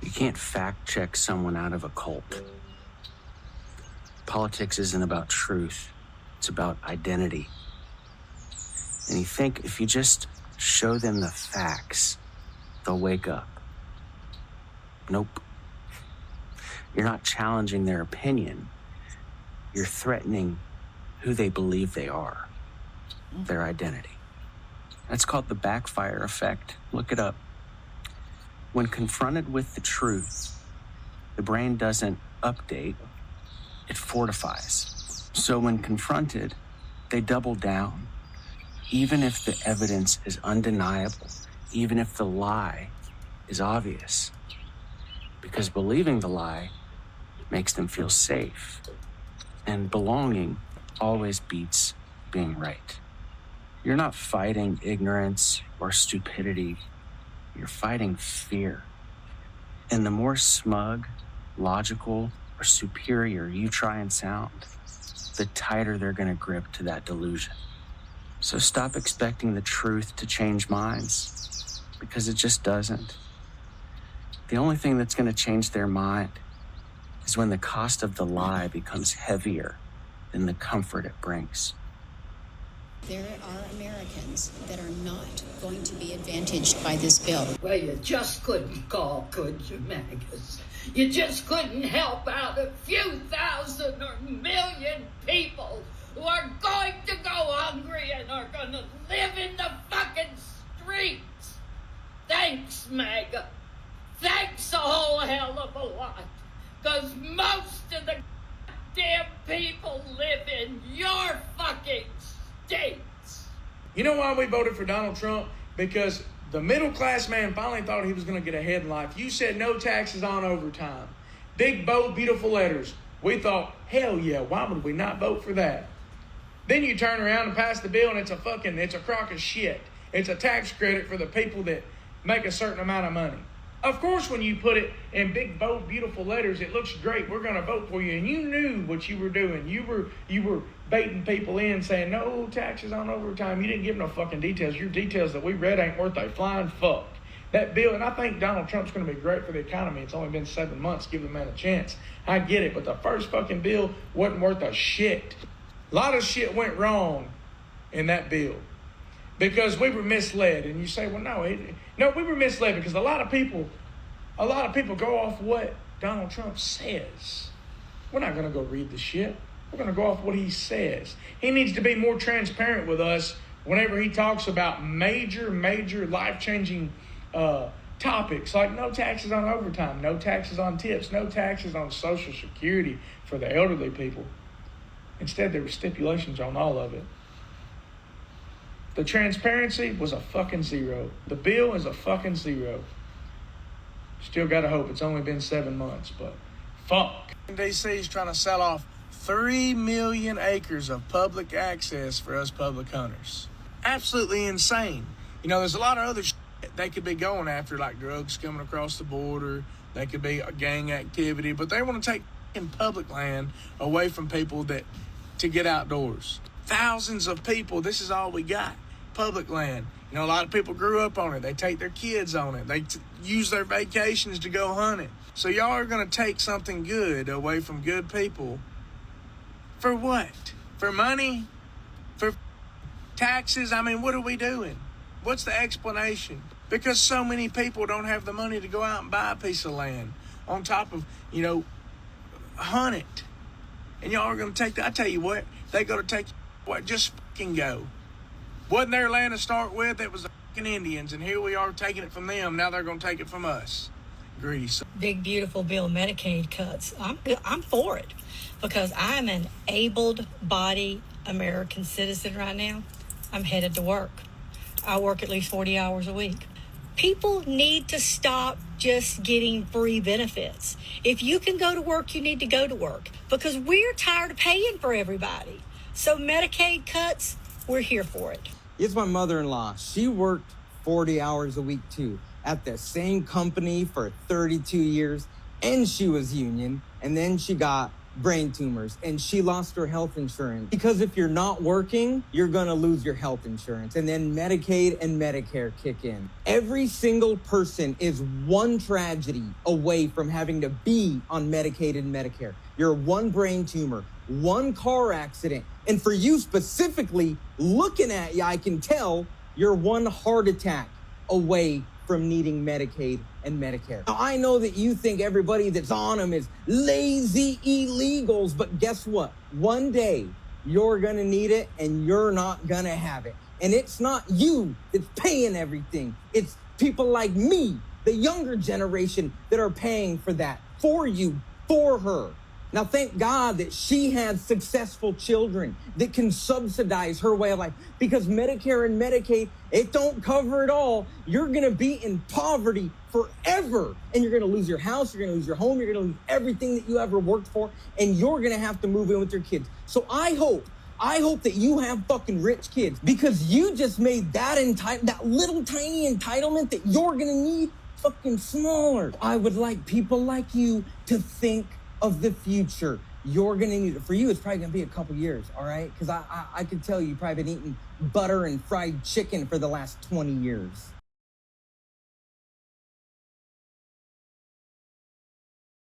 You can't fact check someone out of a cult. Politics isn't about truth. It's about identity. And you think if you just show them the facts, they'll wake up. Nope. You're not challenging their opinion. You're threatening who they believe they are, their identity. That's called the backfire effect. Look it up. When confronted with the truth, the brain doesn't update, it fortifies. So when confronted, they double down, even if the evidence is undeniable, even if the lie is obvious. Because believing the lie makes them feel safe. And belonging always beats being right. You're not fighting ignorance or stupidity. You're fighting fear. And the more smug, logical, or superior you try and sound, the tighter they're going to grip to that delusion. So stop expecting the truth to change minds, because it just doesn't. The only thing that's going to change their mind is when the cost of the lie becomes heavier than the comfort it brings. There are Americans that are not going to be advantaged by this bill. Well, you just couldn't call, could you, Magus? You just couldn't help out a few thousand or million people who are going to go hungry and are going to live in the fucking streets. Thanks, MAGA. Thanks a whole hell of a lot. Because most of the damn people live in your fucking states. You know why we voted for Donald Trump? Because the middle-class man finally thought he was going to get ahead in life. You said no taxes on overtime. Big, bold, beautiful letters. We thought, hell yeah, why would we not vote for that? Then you turn around and pass the bill and it's a crock of shit. It's a tax credit for the people that make a certain amount of money. Of course, when you put it in big, bold, beautiful letters, it looks great. We're going to vote for you. And you knew what you were doing. You were baiting people in, saying, no taxes on overtime. You didn't give no fucking details. Your details that we read ain't worth a flying fuck. That bill, and I think Donald Trump's going to be great for the economy. It's only been 7 months. Give the man a chance. I get it. But the first fucking bill wasn't worth a shit. A lot of shit went wrong in that bill because we were misled. And you say, well, no, we were misled because a lot of people go off what Donald Trump says. We're not going to go read the shit. We're going to go off what he says. He needs to be more transparent with us whenever he talks about major life-changing topics like no taxes on overtime, no taxes on tips, no taxes on Social Security for the elderly people. Instead, there were stipulations on all of it. The transparency was a fucking zero. The bill is a fucking zero. Still gotta hope it's only been 7 months, but fuck. DC's trying to sell off 3 million acres of public access for us public hunters. Absolutely insane. You know, there's a lot of other shit they could be going after, like drugs coming across the border. They could be a gang activity, but they want to take public land away from people to get outdoors. Thousands of people, this is all we got. Public land. You know, a lot of people grew up on it. They take their kids on it. They use their vacations to go hunt it. So y'all are going to take something good away from good people. For what? For money? For taxes? I mean, what are we doing? What's the explanation? Because so many people don't have the money to go out and buy a piece of land on top of, hunt it. And y'all are going to take that. I tell you what, they go to take what? Just fucking go. Wasn't their land to start with? It was the fucking Indians, and here we are taking it from them. Now they're going to take it from us. Greedy son. Big, beautiful bill of Medicaid cuts. I'm for it because I'm an able-bodied American citizen right now. I'm headed to work. I work at least 40 hours a week. People need to stop just getting free benefits. If you can go to work, you need to go to work because we're tired of paying for everybody. So Medicaid cuts, we're here for it. It's my mother-in-law. She worked 40 hours a week too at the same company for 32 years and she was union. And then she got brain tumors, and she lost her health insurance. Because if you're not working, you're gonna lose your health insurance, and then Medicaid and Medicare kick in. Every single person is one tragedy away from having to be on Medicaid and Medicare. You're one brain tumor, one car accident, and for you specifically, looking at you, I can tell you're one heart attack away from needing Medicaid and Medicare. Now, I know that you think everybody that's on them is lazy illegals, but guess what? One day you're gonna need it and you're not gonna have it. And it's not you that's paying everything. It's people like me, the younger generation, that are paying for that for you, for her. Now, thank God that she had successful children that can subsidize her way of life, because Medicare and Medicaid, it don't cover it all. You're going to be in poverty forever, and you're going to lose your house, you're going to lose your home, you're going to lose everything that you ever worked for, and you're going to have to move in with your kids. So I hope that you have fucking rich kids, because you just made that little tiny entitlement that you're going to need fucking smaller. I would like people like you to think of the future. You're gonna need it. For you, it's probably gonna be a couple years, all right? Because I could tell you've probably been eating butter and fried chicken for the last 20 years.